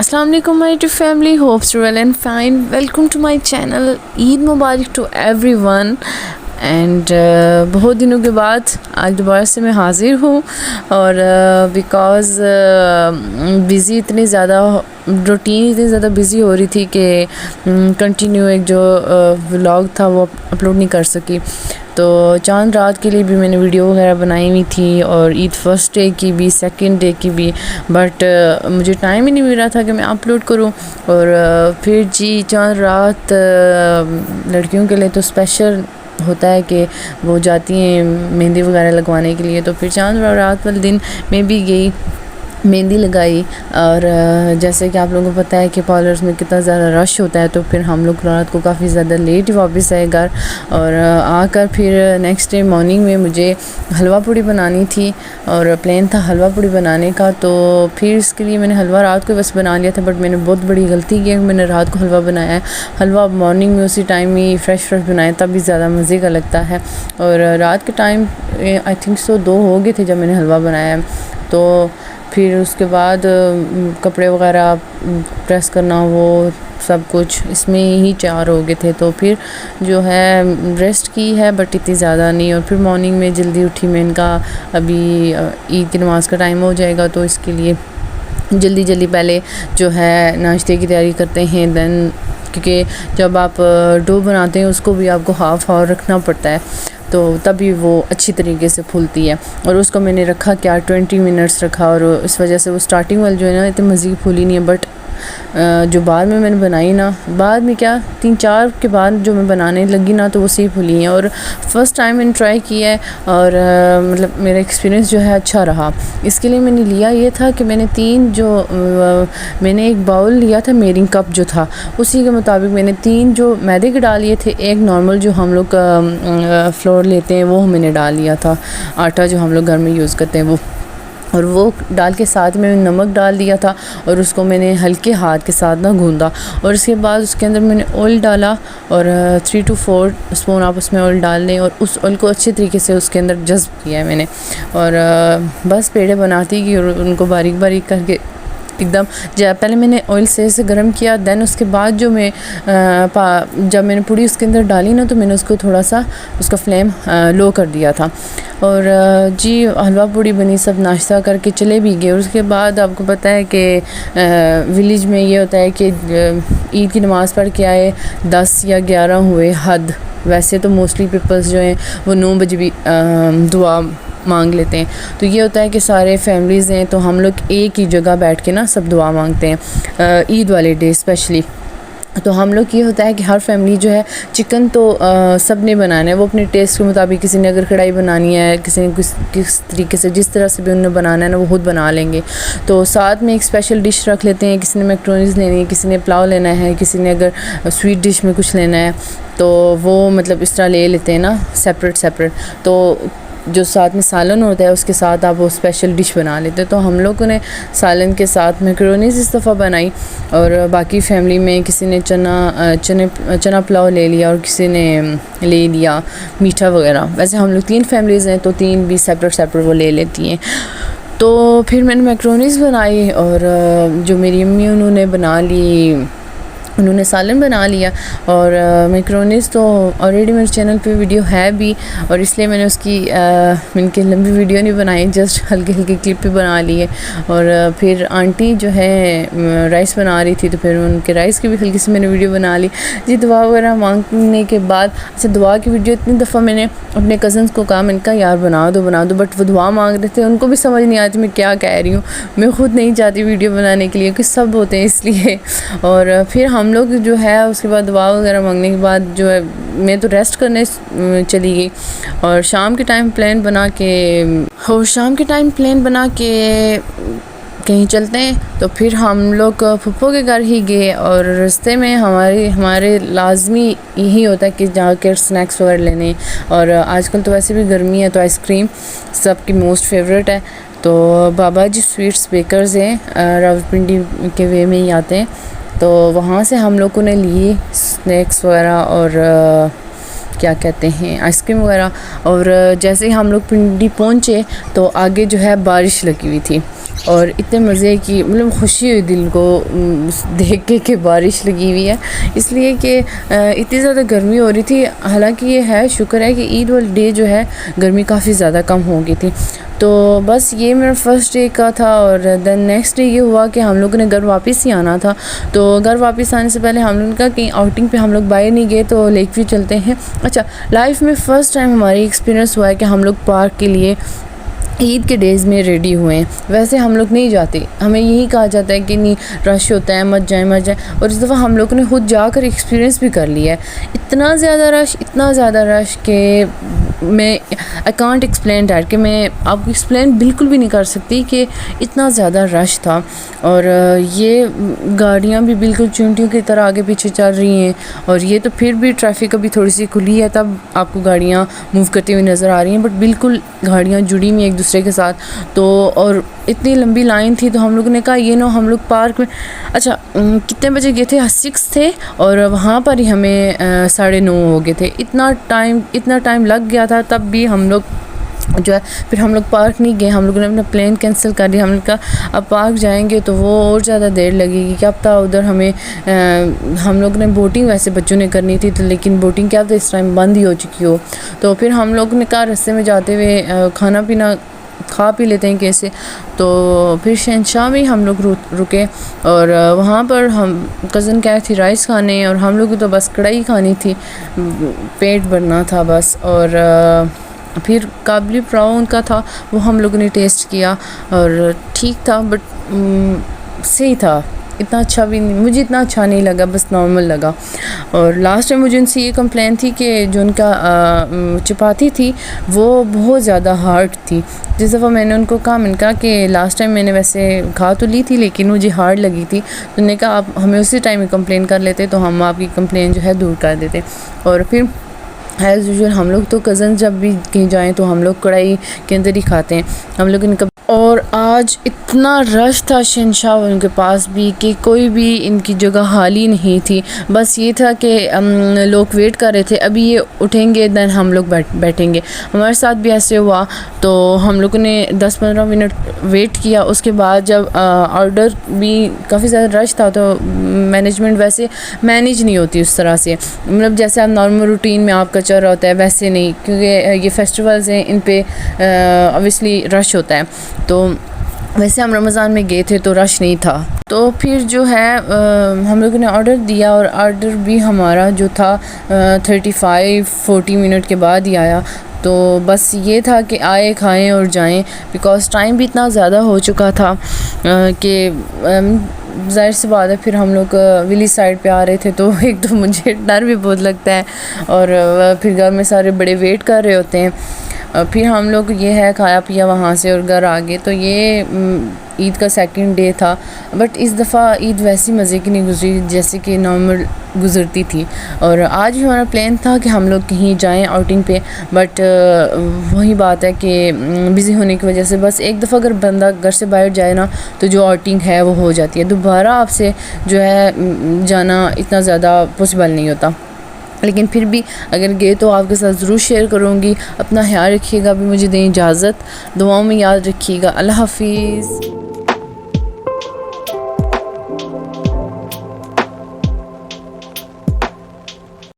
अस्सलाम वालेकुम my to family, hopes well and fine. Welcome to my channel. Eid मुबारक to everyone. And बहुत दिनों के बाद आज दोबारा से मैं हाज़िर हूँ और बिकॉज़ बिज़ी इतनी ज़्यादा रूटीन इतनी ज़्यादा बिज़ी हो रही थी कि कंटिन्यू एक जो व्लॉग था वो अपलोड नहीं कर सकी। तो चांद रात के लिए भी मैंने वीडियो वगैरह बनाई हुई थी और ईद फर्स्ट डे की भी, सेकंड डे की भी, बट मुझे टाइम ही नहीं मिल रहा था कि मैं अपलोड करूं। और फिर जी चांद रात लड़कियों के लिए तो स्पेशल होता है कि वो जाती हैं मेहंदी वगैरह लगवाने के लिए। तो फिर चांद रात वाले दिन मैं भी गई, मेहंदी लगाई। और जैसे कि आप लोगों को पता है कि पार्लर्स में कितना ज़्यादा रश होता है, तो फिर हम लोग रात को काफ़ी ज़्यादा लेट वापस आए घर। और आकर फिर नेक्स्ट डे मॉर्निंग में मुझे हलवा पूड़ी बनानी थी और प्लान था हलवा पूड़ी बनाने का। तो फिर इसके लिए मैंने हलवा रात को बस बना लिया था, बट मैंने बहुत बड़ी गलती की, मैंने रात को हलवा बनाया है। हलवा मॉर्निंग में उसी टाइम ही फ्रेश बनाया तब भी ज़्यादा मज़े का लगता है। और रात के टाइम आई थिंक सो 2 हो गए थे जब मैंने हलवा बनाया। तो फिर उसके बाद कपड़े वगैरह प्रेस करना, वो सब कुछ इसमें ही 4 हो गए थे। तो फिर जो है रेस्ट की है, बट इतनी ज़्यादा नहीं। और फिर मॉर्निंग में जल्दी उठी, मैं इनका अभी ईद की नमाज़ का टाइम हो जाएगा, तो इसके लिए जल्दी पहले जो है नाश्ते की तैयारी करते हैं। देन क्योंकि जब आप डो बनाते हैं उसको भी आपको हाफ़ आवर रखना पड़ता है, तो तभी वो अच्छी तरीके से फूलती है। और उसको मैंने रखा क्या 20 मिनट्स रखा, और इस वजह से वो स्टार्टिंग वाली जो है ना इतनी मज़े की फूली नहीं है। बट जो बाद में मैंने बनाई ना, बाद में क्या 3-4 के बाद जो मैं बनाने लगी ना, तो वो सही फूली हैं। और फर्स्ट टाइम मैंने ट्राई किया है और मतलब मेरा एक्सपीरियंस जो है अच्छा रहा। इसके लिए मैंने लिया ये था कि मैंने मैंने एक बाउल लिया था, मेरिंग कप जो था उसी के मुताबिक मैंने 3 जो मैदे के डाल लिए थे, एक नॉर्मल जो हम लोग फ्लोर लेते हैं वो मैंने डाल लिया था, आटा जो हम लोग घर में यूज़ करते हैं वो। और वो डाल के साथ में नमक डाल दिया था और उसको मैंने हल्के हाथ के साथ ना गूंदा। और उसके बाद उसके अंदर मैंने ऑयल डाला और 3 to 4 स्पून आप उसमें ऑयल डाल लें, और उस ऑयल को अच्छे तरीके से उसके अंदर जज्ब किया है मैंने। और बस पेड़े बनाती गई और उनको बारीक बारीक करके एकदम पहले मैंने ऑयल से गर्म किया। देन उसके बाद जो मैं जब मैंने पूड़ी उसके अंदर डाली ना, तो मैंने उसको थोड़ा सा उसका फ्लेम लो कर दिया था। और जी हलवा पूड़ी बनी, सब नाश्ता करके चले भी गए। और उसके बाद आपको पता है कि विलेज में ये होता है कि ईद की नमाज़ पढ़ के आए 10 या 11 हुए हद। वैसे तो मोस्टली पीपल्स जो हैं वो 9 बजे भी दुआ मांग लेते हैं। तो ये होता है कि सारे फैमिलीज़ हैं, तो हम लोग एक ही जगह बैठ के ना सब दुआ मांगते हैं ईद वाले डे स्पेशली। तो हम लोग ये होता है कि हर फैमिली जो है चिकन तो सब ने बनाना है, वो अपने टेस्ट के मुताबिक, किसी ने अगर कढ़ाई बनानी है, किसी ने किस तरीके से जिस तरह से भी उन्हें बनाना है ना वो खुद बना लेंगे। तो साथ में एक स्पेशल डिश रख लेते हैं, किसी ने मैक्रोनीज़ लेनी है, किसी ने पुलाव लेना है, किसी ने अगर स्वीट डिश में कुछ लेना है, तो वो मतलब इस तरह ले लेते हैं ना सेपरेट। तो जो साथ में सालन होता है उसके साथ आप वो स्पेशल डिश बना लेते हैं। तो हम लोगों ने सालन के साथ मैक्रोनीज़ इस दफ़ा बनाई, और बाकी फैमिली में किसी ने चना पुलाव ले लिया और किसी ने ले लिया मीठा वगैरह। वैसे हम लोग 3 फैमिलीज़ हैं, तो 3 भी सेपरेट वो ले लेती हैं। तो फिर मैंने मैक्रोनीज़ बनाई और जो मेरी अम्मी उन्होंने बना ली, उन्होंने सालन बना लिया। और मैक्रोनीज़ तो ऑलरेडी मेरे चैनल पे वीडियो है भी, और इसलिए मैंने उसकी मैंने लंबी वीडियो नहीं बनाई, जस्ट हल्के क्लिप पे बना लिए। और फिर आंटी जो है राइस बना रही थी, तो फिर उनके राइस की भी हल्की सी मैंने वीडियो बना ली जी। दुआ वगैरह मांगने के बाद अच्छा दुआ की वीडियो इतनी दफ़ा मैंने अपने कज़न्स को कहा, मैंने कहा यार बना दो, बट वो दुआ मांग रहे थे, उनको भी समझ नहीं आती मैं क्या कह रही हूँ। मैं ख़ुद नहीं चाहती वीडियो बनाने के लिए क्योंकि सब होते हैं इसलिए। और फिर हम लोग जो है उसके बाद दुआ वगैरह मांगने के बाद जो है मैं तो रेस्ट करने चली गई। और शाम के टाइम प्लान बना के कहीं चलते हैं, तो फिर हम लोग फूफो के घर ही गए। और रास्ते में हमारे लाजमी यही होता है कि जाकर स्नैक्स वगैरह लेने। और आजकल तो वैसे भी गर्मी है, तो आइसक्रीम सबकी मोस्ट फेवरेट है। तो बाबा जी स्वीट्स बेकर्स हैं, रावलपिंडी के वे में ही आते हैं, तो वहाँ से हम लोगों ने लिए स्नैक्स वगैरह और क्या कहते हैं आइसक्रीम वगैरह। और जैसे ही हम लोग पिंडी पहुँचे तो आगे जो है बारिश लगी हुई थी, और इतने मज़े की मतलब खुशी हुई दिल को देख के कि बारिश लगी हुई है, इसलिए कि इतनी ज़्यादा गर्मी हो रही थी। हालांकि ये है शुक्र है कि ईद वाले डे जो है गर्मी काफ़ी ज़्यादा कम हो गई थी। तो बस ये मेरा फ़र्स्ट डे का था। और देन नेक्स्ट डे ये हुआ कि हम लोगों ने घर वापस ही आना था। तो घर वापस आने से पहले हम लोगों ने कहा कहीं आउटिंग पे हम लोग बाहर नहीं गए तो लेक व्यू चलते हैं। अच्छा, लाइफ में फ़र्स्ट टाइम हमारी एक्सपीरियंस हुआ है कि हम लोग पार्क के लिए ईद के डेज़ में रेडी हुए हैं। वैसे हम लोग नहीं जाते, हमें यही कहा जाता है कि नहीं रश होता है, मत जाए मत जाए। और इस दफ़ा हम लोगों ने खुद जाकर एक्सपीरियंस भी कर लिया है। इतना ज़्यादा रश कि मैं आई कांट एक्सप्लेन डैट, कि मैं आपको एक्सप्लेन बिल्कुल भी नहीं कर सकती कि इतना ज़्यादा रश था। और ये गाड़ियाँ भी बिल्कुल चूंटियों की तरह आगे पीछे चल रही हैं। और ये तो फिर भी ट्रैफिक अभी थोड़ी सी खुली है, तब आपको गाड़ियाँ मूव करती हुई नज़र आ रही हैं, बट बिल्कुल गाड़ियाँ जुड़ी हुई एक दूसरे के साथ। तो और इतनी लंबी लाइन थी, तो हम लोगों ने कहा ये ना हम लोग पार्क में, अच्छा कितने बजे गए थे, 6 थे, और वहाँ पर ही हमें 9:30 हो गए थे। इतना टाइम लग गया था, तब भी हम लोग जो है फिर हम लोग पार्क नहीं गए। हम लोगों ने अपना प्लान कैंसिल कर दिया। हमने कहा अब पार्क जाएंगे तो वो और ज़्यादा देर लगेगी, क्या पता उधर हमें हम लोग ने बोटिंग वैसे बच्चों ने करनी थी, तो लेकिन बोटिंग क्या पता इस टाइम बंद ही हो चुकी हो। तो फिर हम लोग ने कहा रास्ते में जाते हुए खाना पीना खा पी लेते हैं कैसे। तो फिर शहनशाह में हम लोग रुके, और वहाँ पर हम कज़न कह थी राइस खाने, और हम लोग को तो बस कढ़ाई खानी थी, पेट भरना था बस। और फिर काबली पुलाव उनका था, वो हम लोगों ने टेस्ट किया और ठीक था, बट सही था। इतना अच्छा भी नहीं, मुझे इतना अच्छा नहीं लगा, बस नॉर्मल लगा। और लास्ट टाइम मुझे उनसे ये कंप्लेन थी कि जो उनका चपाती थी वो बहुत ज़्यादा हार्ड थी। जिस दफ़ा मैंने उनको कहा, मैंने कहा कि लास्ट टाइम मैंने वैसे खा तो ली थी लेकिन मुझे हार्ड लगी थी, तो उन्होंने कहा आप हमें उसी टाइम में कंप्लेन कर लेते तो हम आपकी कंप्लेन जो है दूर कर देते। और फिर एज़ यूजुअल हम लोग तो कज़न जब भी कहीं जाएँ तो हम लोग कढ़ाई के अंदर ही खाते हैं हम लोग इनका। और आज इतना रश था शहनशाह उनके पास भी कि कोई भी इनकी जगह खाली नहीं थी। बस ये था कि लोग वेट कर रहे थे, अभी ये उठेंगे दैन हम लोग बैठेंगे। हमारे साथ भी ऐसे हुआ, तो हम लोगों ने 10-15 मिनट वेट किया। उसके बाद जब ऑर्डर भी काफ़ी ज़्यादा रश था, तो मैनेजमेंट वैसे मैनेज नहीं होती उस तरह से, मतलब जैसे आप नॉर्मल रूटीन में आपका चल रहा होता है वैसे नहीं, क्योंकि ये फेस्टिवल्स हैं, इन पे ऑब्वियसली रश होता है। तो वैसे हम रमज़ान में गए थे तो रश नहीं था। तो फिर जो है हम लोगों ने ऑर्डर दिया, और ऑर्डर भी हमारा जो था 35-40 मिनट के बाद ही आया। तो बस ये था कि आए खाएं और जाएं, बिकॉज़ टाइम भी इतना ज़्यादा हो चुका था कि ज़ाहिर सी बात है। फिर हम लोग विली साइड पे आ रहे थे, तो एक तो मुझे डर भी बहुत लगता है, और फिर घर में सारे बड़े वेट कर रहे होते हैं। फिर हम लोग ये है खाया पिया वहाँ से और घर आ गए। तो ये ईद का सेकंड डे था, बट इस दफ़ा ईद वैसी मज़े की नहीं गुजरी जैसे कि नॉर्मल गुजरती थी। और आज भी हमारा प्लान था कि हम लोग कहीं जाएं आउटिंग पे, बट वही बात है कि बिज़ी होने की वजह से बस एक दफ़ा अगर बंदा घर से बाहर जाए ना, तो जो आउटिंग है वो हो जाती है। दोबारा आपसे जो है जाना इतना ज़्यादा पॉसिबल नहीं होता, लेकिन फिर भी अगर गए तो आपके साथ ज़रूर शेयर करूँगी। अपना ख्याल रखिएगा, अभी मुझे दें इजाज़त, दुआओं में याद रखिएगा। अल्लाह हाफिज़।